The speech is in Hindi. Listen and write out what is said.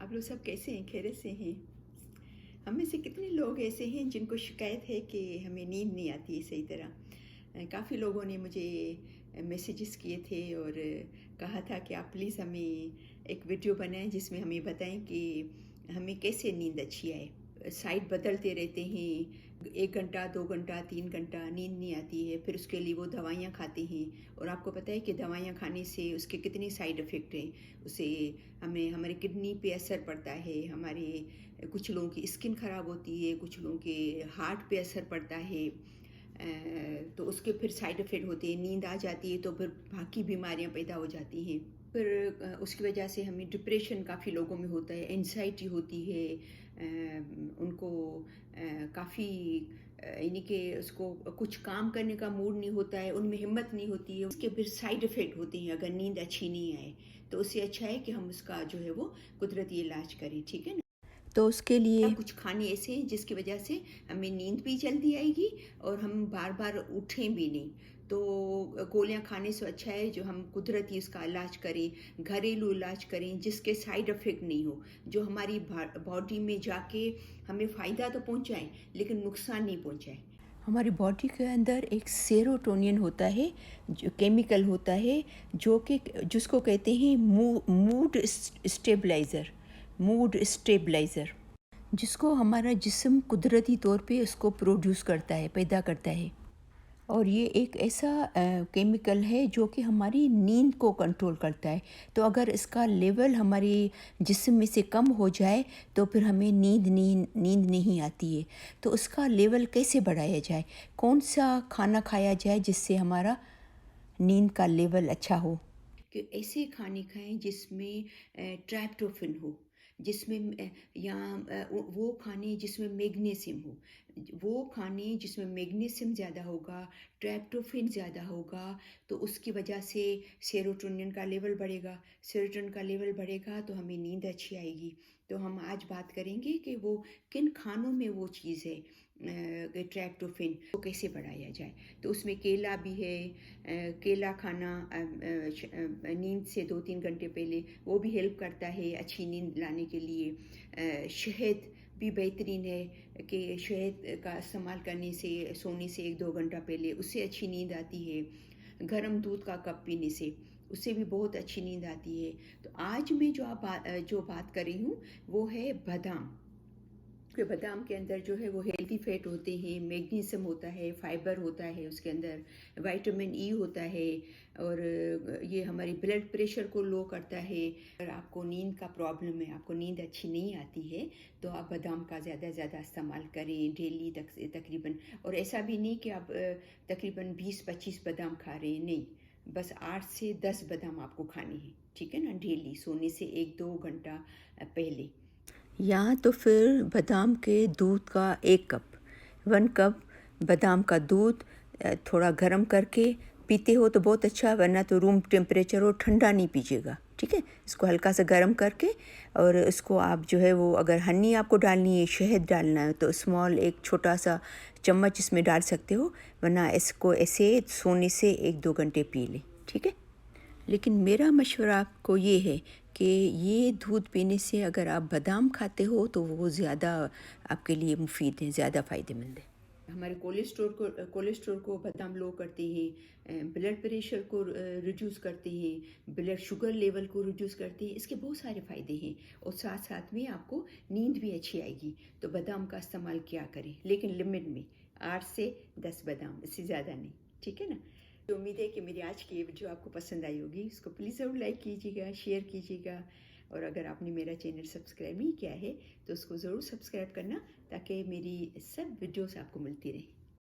आप लोग सब कैसे हैं? खैरियत से हैं? हम में से कितने लोग ऐसे हैं जिनको शिकायत है कि हमें नींद नहीं आती सही तरह। काफ़ी लोगों ने मुझे मैसेजेस किए थे और कहा था कि आप प्लीज़ हमें एक वीडियो बनाएं जिसमें हमें बताएं कि हमें कैसे नींद अच्छी आए। साइड बदलते रहते हैं, 1 घंटा 2 घंटा 3 घंटा नींद नहीं आती है, फिर उसके लिए वो दवाइयाँ खाते हैं और आपको पता है कि दवाइयाँ खाने से उसके कितने साइड इफ़ेक्ट हैं। उससे हमें हमारी किडनी पे असर पड़ता है, हमारे कुछ लोगों की स्किन ख़राब होती है, कुछ लोगों के हार्ट पे असर पड़ता है। तो उसके फिर साइड इफ़ेक्ट होते हैं, नींद आ जाती है तो फिर बाकी बीमारियां पैदा हो जाती हैं। फिर उसकी वजह से हमें डिप्रेशन काफ़ी लोगों में होता है, एंजाइटी होती है। उनको काफ़ी यानी कि उसको कुछ काम करने का मूड नहीं होता है, उनमें हिम्मत नहीं होती है। उसके फिर साइड इफ़ेक्ट होते हैं अगर नींद अच्छी नहीं आए। तो उससे अच्छा है कि हम उसका जो है वो कुदरती इलाज करें, ठीक है ना? तो उसके लिए कुछ खाने ऐसे हैं जिसकी वजह से हमें नींद भी जल्दी आएगी और हम बार बार उठें भी नहीं। तो गोलियां खाने से अच्छा है जो हम कुदरती उसका इलाज करें, घरेलू इलाज करें जिसके साइड इफ़ेक्ट नहीं हो, जो हमारी बॉडी में जाके हमें फ़ायदा तो पहुंचाए लेकिन नुकसान नहीं पहुंचाए। हमारी बॉडी के अंदर एक सेरोटोनिन होता है, जो केमिकल होता है, जो कि जिसको कहते हैं मूड स्टेबलाइज़र, जिसको हमारा जिस्म कुदरती तौर पे उसको प्रोड्यूस करता है, पैदा करता है। और ये एक ऐसा केमिकल है जो कि हमारी नींद को कंट्रोल करता है। तो अगर इसका लेवल हमारे जिस्म में से कम हो जाए तो फिर हमें नींद नहीं आती है। तो उसका लेवल कैसे बढ़ाया जाए, कौन सा खाना खाया जाए जिससे हमारा नींद का लेवल अच्छा हो? कि ऐसे खाने खाएं जिसमें ट्राइप्टोफैन हो, जिसमें वो खाने जिसमें मैग्नीशियम हो, वो खाने जिसमें मैग्नीशियम ज़्यादा होगा, ट्राइप्टोफैन ज़्यादा होगा। तो उसकी वजह से सेरोटोनिन का लेवल बढ़ेगा, सेरोटोनिन का लेवल बढ़ेगा तो हमें नींद अच्छी आएगी। तो हम आज बात करेंगे कि वो किन खानों में वो चीज़ है, ट्रैप्टोफैन को कैसे बढ़ाया जाए। तो उसमें केला भी है। केला खाना नींद से 2-3 घंटे पहले वो भी हेल्प करता है अच्छी नींद लाने के लिए। शहद भी बेहतरीन है कि शहद का इस्तेमाल करने से सोने से 1-2 घंटा पहले उससे अच्छी नींद आती है। गर्म दूध का कप पीने से उससे भी बहुत अच्छी नींद आती है। तो आज मैं जो बात कर रही हूँ वो है बादाम। क्योंकि बादाम के अंदर जो है वो हेल्दी फैट होते हैं, मैग्नीशियम होता है, फाइबर होता है उसके अंदर, विटामिन ई होता है और ये हमारी ब्लड प्रेशर को लो करता है। अगर आपको नींद का प्रॉब्लम है, आपको नींद अच्छी नहीं आती है, तो आप बादाम का ज़्यादा से ज़्यादा इस्तेमाल करें डेली तकरीबन। और ऐसा भी नहीं कि आप तकरीबन 20-25 बादाम खा रहे हैं, नहीं, बस 8 से 10 बादाम आपको खाने हैं, ठीक है ना, डेली सोने से 1-2 घंटा पहले। या तो फिर बादाम के दूध का 1 कप, 1 कप बादाम का दूध थोड़ा गर्म करके पीते हो तो बहुत अच्छा, वरना तो रूम टेम्परेचर हो, ठंडा नहीं पीजिएगा, ठीक है। इसको हल्का सा गर्म करके और इसको आप जो है वो, अगर हनी आपको डालनी है, शहद डालना है तो स्मॉल एक छोटा सा चम्मच इसमें डाल सकते हो, वरना इसको ऐसे सोने से 1-2 घंटे पी लें, ठीक है। लेकिन मेरा मशवरा आपको ये है कि ये दूध पीने से अगर आप बादाम खाते हो तो वो ज़्यादा आपके लिए मुफीद है, ज़्यादा फ़ायदेमंद है। हमारे कोलेस्ट्रॉल को बादाम लो करते हैं, ब्लड प्रेशर को रिड्यूस करते हैं, ब्लड शुगर लेवल को रिड्यूस करते हैं। इसके बहुत सारे फ़ायदे हैं और साथ साथ में आपको नींद भी अच्छी आएगी। तो बादाम का इस्तेमाल क्या करें, लेकिन लिमिट में, 8 से 10 बादाम, इससे ज़्यादा नहीं, ठीक है ना। तो उम्मीद है कि मेरी आज की ये वीडियो आपको पसंद आई होगी। इसको प्लीज़ ज़रूर लाइक कीजिएगा, शेयर कीजिएगा और अगर आपने मेरा चैनल सब्सक्राइब नहीं किया है तो उसको ज़रूर सब्सक्राइब करना, ताकि मेरी सब वीडियोस आपको मिलती रहें।